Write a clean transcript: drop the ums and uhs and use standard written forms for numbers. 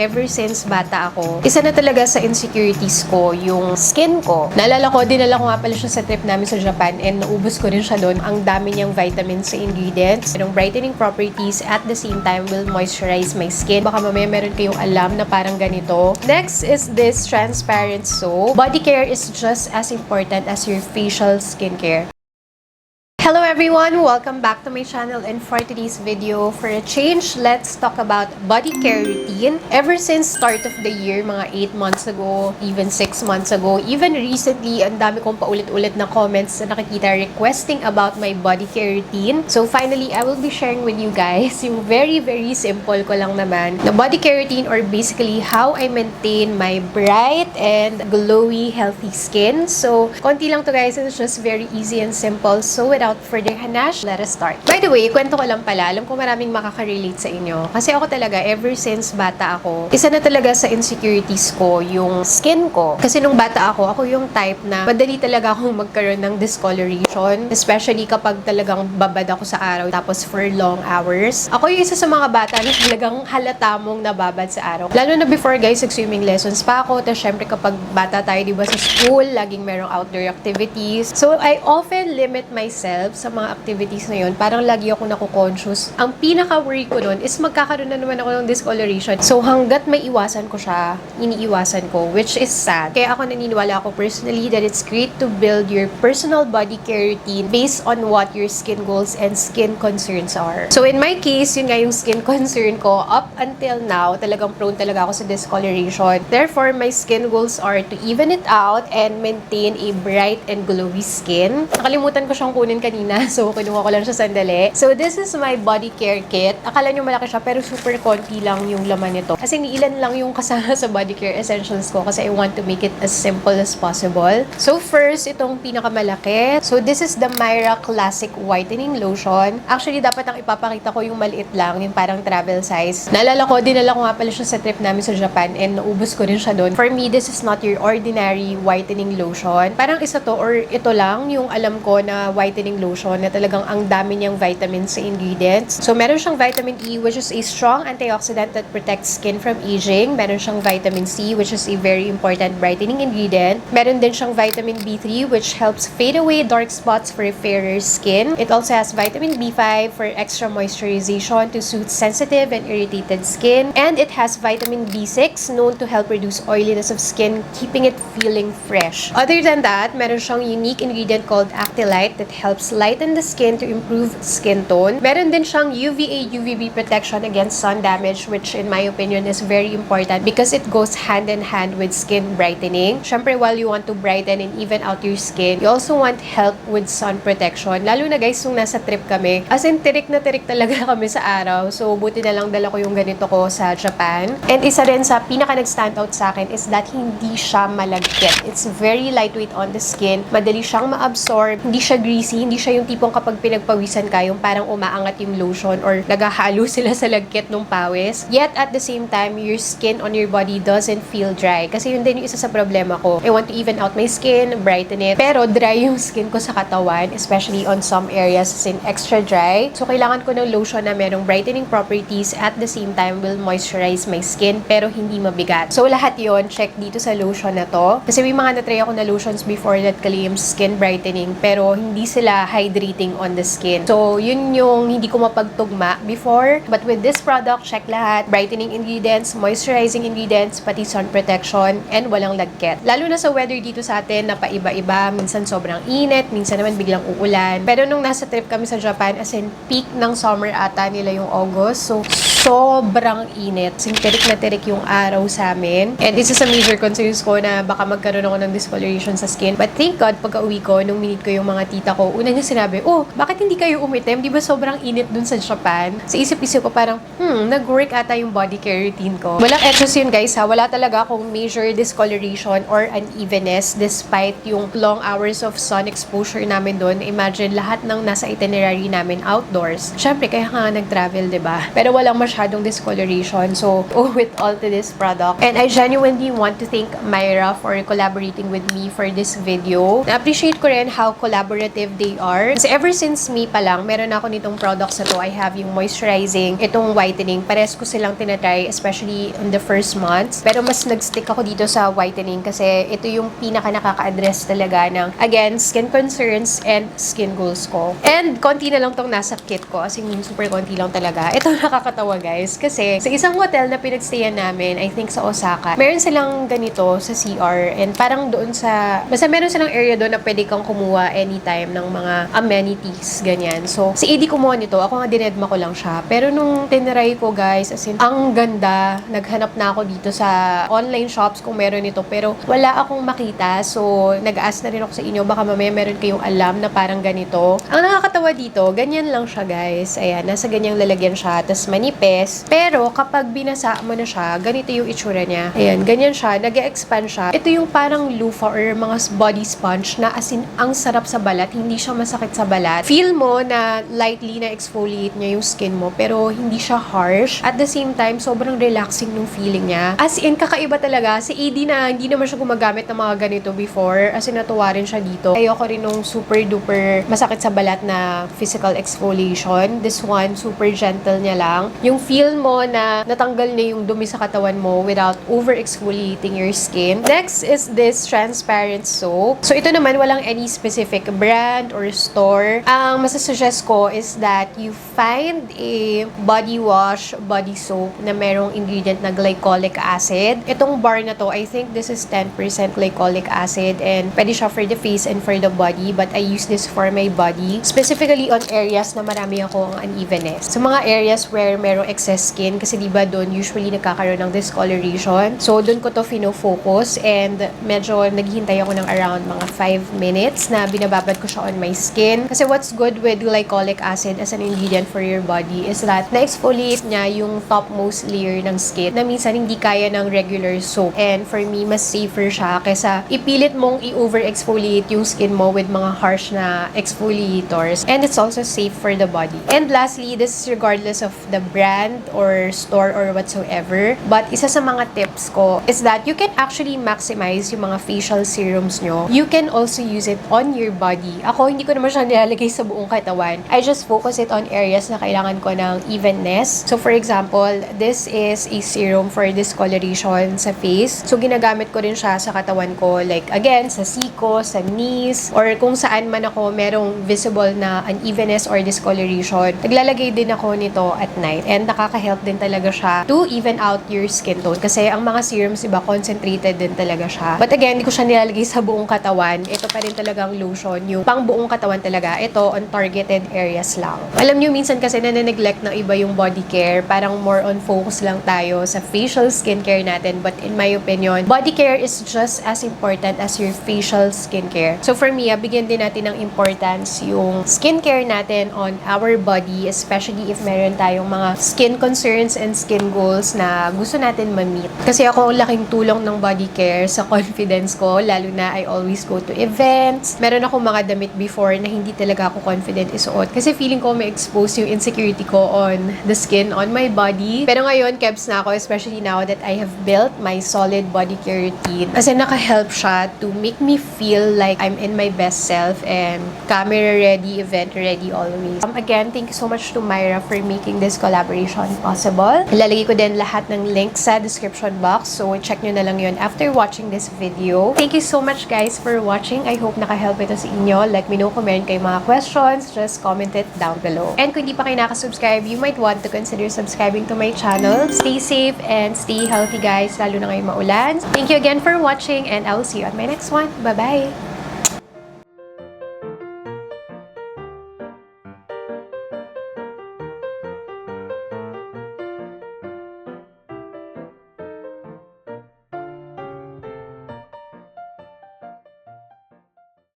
Ever since bata ako, isa na talaga sa insecurities ko yung skin ko. Naalala ko, dinala ko nga pala siya sa trip namin sa Japan and naubos ko rin siya doon. Ang dami niyang vitamins sa ingredients. Yung brightening properties at the same time will moisturize my skin. Baka mamaya meron kayong alam na parang ganito. Next is this transparent soap. Body care is just as important as your facial skincare. Hello everyone! Welcome back to my channel, and for today's video, for a change, let's talk about body care routine. Ever since start of the year, mga 8 months ago, even 6 months ago, even recently, ang dami kong paulit-ulit na comments na nakikita requesting about my body care routine. So finally, I will be sharing with you guys yung very simple ko lang naman na body care routine, or basically how I maintain my bright and glowy, healthy skin. So, konti lang to guys, it's just very easy and simple. So without further hanash, let us start. By the way, kwento ko lang pala, alam ko maraming makaka-relate sa inyo. Kasi ako talaga, ever since bata ako, isa na talaga sa insecurities ko yung skin ko. Kasi nung bata ako yung type na madali talaga akong magkaroon ng discoloration. Especially kapag talagang babad ako sa araw, tapos for long hours. Ako yung isa sa mga bata na talagang halata mong nababad sa araw. Lalo na before guys, swimming lessons pa ako. Tapos syempre kapag bata tayo, diba sa school, laging merong outdoor activities. So, I often limit myself sa mga activities na yun. Parang lagi ako naku-conscious. Ang pinaka-worry ko nun is magkakaroon na naman ako ng discoloration. So, hanggat may iwasan ko siya, iniiwasan ko, which is sad. Kaya ako naniniwala ako personally that it's great to build your personal body care routine based on what your skin goals and skin concerns are. So, in my case, yun nga yung skin concern ko. Up until now, talagang prone talaga ako sa discoloration. Therefore, my skin goals are to even it out and maintain a bright and glowy skin. Nakalimutan ko siyang kunin kanina. So, kinuha ko lang siya sandali. So, this is my body care kit. Akala nyo malaki siya, pero super konti lang yung laman nito. Kasi niilan lang yung kasama sa body care essentials ko kasi I want to make it as simple as possible. So, first, itong pinakamalaki. So, this is the Myra Classic Whitening Lotion. Actually, dapat ang ipapakita ko yung maliit lang, yung parang travel size. Naalala ko, dinala ko nga pala siya sa trip namin sa Japan and naubos ko rin siya doon. For me, this is not your ordinary whitening lotion. Parang isa to, or ito lang yung alam ko na whitening lotion na talagang ang dami niyang vitamins sa ingredients. So, meron siyang vitamin E, which is a strong antioxidant that protects skin from aging. Meron siyang vitamin C, which is a very important brightening ingredient. Meron din siyang vitamin B3, which helps fade away dark spots for a fairer skin. It also has vitamin B5 for extra moisturization to soothe sensitive and irritated skin. And it has vitamin B6, known to help reduce oiliness of skin, keeping it feeling fresh. Other than that, meron siyang unique ingredient called Actylite that helps lighten the skin to improve skin tone. Meron din siyang UVA UVB protection against sun damage, which in my opinion is very important because it goes hand in hand with skin brightening. Syempre, while you want to brighten and even out your skin, you also want help with sun protection. Lalo na guys, nung nasa trip kami, as in tirik na tirik talaga kami sa araw. So, buti na lang dala ko yung ganito ko sa Japan. And isa rin sa pinaka nag-stand out sa akin is that hindi siya malagkit. It's very lightweight on the skin. Madali siyang ma-absorb. Hindi siya greasy. Hindi siya yung tipong kapag pinagpawisan ka, yung parang umaangat yung lotion or naghahalo sila sa lagkit ng pawis. Yet, at the same time, your skin on your body doesn't feel dry. Kasi yun din yung isa sa problema ko. I want to even out my skin, brighten it. Pero dry yung skin ko sa katawan, especially on some areas as in extra dry. So, kailangan ko ng lotion na merong brightening properties at the same time will moisturize my skin pero hindi mabigat. So, lahat yon check dito sa lotion na to. Kasi may mga natry ako na lotions before that claims skin brightening pero hindi sila hydrating on the skin. So, yun yung hindi ko mapagtugma before. But with this product, check lahat. Brightening ingredients, moisturizing ingredients, pati sun protection, and walang lagkit. Lalo na sa weather dito sa atin na paiba-iba. Minsan sobrang init, minsan naman biglang uulan. Pero nung nasa trip kami sa Japan, as in peak ng summer ata nila yung August. So, sobrang init. Tirik na tirik yung araw sa amin. And isa sa major concerns ko na baka magkaroon ako ng discoloration sa skin. But thank God, pagka-uwi ko, nung minute ko yung mga tita ko, una niya sinabi, oh, bakit hindi kayo umitim? Di ba sobrang init dun sa Japan? Sa isip-isip ko parang, nag-work ata yung body care routine ko. Walang etos yun guys ha. Wala talaga akong major discoloration or unevenness despite yung long hours of sun exposure namin dun. Imagine lahat ng nasa itinerary namin outdoors. Syempre, kaya nga nag-travel, diba? Pero walang masyadong discoloration. So, with all to this product. And I genuinely want to thank Myra for collaborating with me for this video. Na-appreciate ko rin how collaborative they are. Kasi ever since May pa lang, meron ako nitong products na to. I have yung moisturizer moisturizing, itong whitening. Pares ko silang tinatry, especially in the first months. Pero mas nag-stick ako dito sa whitening kasi ito yung pinaka nakaka-address talaga ng, again, skin concerns and skin goals ko. And konti na lang tong nasa kit ko, as in super konti lang talaga. Ito nakakatawa guys, kasi sa isang hotel na pinagstayan namin, I think sa Osaka, meron silang ganito sa CR, and parang doon sa, basta meron silang area doon na pwede kang kumuha anytime ng mga amenities, ganyan. So, si AD kumuha nito, ako nga dinedma ko lang siya. Pero nung tinry ko guys, as in, ang ganda, naghanap na ako dito sa online shops kung meron ito, pero wala akong makita. So, nag-ask na rin ako sa inyo, baka mamaya meron kayong alam na parang ganito. Ang nakakatawa dito, ganyan lang siya guys. Ayan, nasa ganyang lalagyan siya, tas manipis. Pero, kapag binasa mo na siya, ganito yung itsura niya. Ayan, ganyan siya, nag-expand siya. Ito yung parang loofah or mga body sponge na as in, ang sarap sa balat, hindi siya masakit sa balat. Feel mo na lightly na exfoliate niya yung skin mo, pero hindi siya harsh. At the same time, sobrang relaxing nung feeling niya. As in, kakaiba talaga. Si AD na, hindi naman siya gumagamit ng mga ganito before. As in, natuwa rin siya dito. Ayoko rin nung super duper masakit sa balat na physical exfoliation. This one, super gentle niya lang. Yung feel mo na natanggal niya yung dumi sa katawan mo without over-exfoliating your skin. Next is this transparent soap. So, ito naman, walang any specific brand or store. Ang masasuggest ko is that you find a body wash, body soap na merong ingredient na glycolic acid. Itong bar na to, I think this is 10% glycolic acid and pwede siya for the face and for the body, but I use this for my body. Specifically on areas na marami akong unevenness. So, mga areas where merong excess skin, kasi diba doon usually nagkakaroon ng discoloration. So, doon ko to fino-focus and medyo naghihintay ako ng around mga 5 minutes na binababad ko siya on my skin. Kasi what's good with glycolic acid as an ingredient for your body is that na-exfoliate niya yung topmost layer ng skin na minsan hindi kaya ng regular soap. And for me, mas safer siya kaysa ipilit mong i-over-exfoliate yung skin mo with mga harsh na exfoliators. And it's also safe for the body. And lastly, this is regardless of the brand or store or whatsoever. But isa sa mga tips ko is that you can actually maximize yung mga facial serums nyo. You can also use it on your body. Ako, hindi ko naman siya nilalagay sa buong katawan. I just focus it on areas na kailangan ko ng evenness. So, for example, this is a serum for discoloration sa face. So, ginagamit ko rin siya sa katawan ko. Like, again, sa siko, sa knees, or kung saan man ako merong visible na unevenness or discoloration. Naglalagay din ako nito at night. And nakaka-help din talaga siya to even out your skin tone. Kasi ang mga serums, iba, concentrated din talaga siya. But again, hindi ko siya nilalagay sa buong katawan. Ito pa rin talagang lotion. Yung pang buong katawan talaga. Ito, on targeted areas lang. Alam nyo, minsan kasi nane-neglect ng iba yung body care. Parang more on focus lang tayo sa facial skincare natin. But in my opinion, body care is just as important as your facial skincare. So for me, bigyan din natin ng importance yung skincare natin on our body, especially if meron tayong mga skin concerns and skin goals na gusto natin ma-meet. Kasi ako, laking tulong ng body care sa confidence ko, lalo na I always go to events. Meron akong mga damit before na hindi talaga ako confident isuot. Kasi feeling ko may expose yung insecurity ko on the skin, on my body. Pero ngayon, kebs na ako, especially now that I have built my solid body care routine. Kasi naka-help siya to make me feel like I'm in my best self and camera ready, event ready always. Again, thank you so much to Myra for making this collaboration possible. Ilalagay ko din lahat ng links sa description box, so check nyo na lang yun after watching this video. Thank you so much guys for watching. I hope naka-help ito sa inyo. Let me know kung meron kayong mga questions, just comment it down below. And kung di pa kayo nakasubscribe, you might want to consider subscribing to my channel. Stay safe and stay healthy guys, lalo na ngayong maulan. Thank you again for watching and I will see you on my next one. Bye-bye!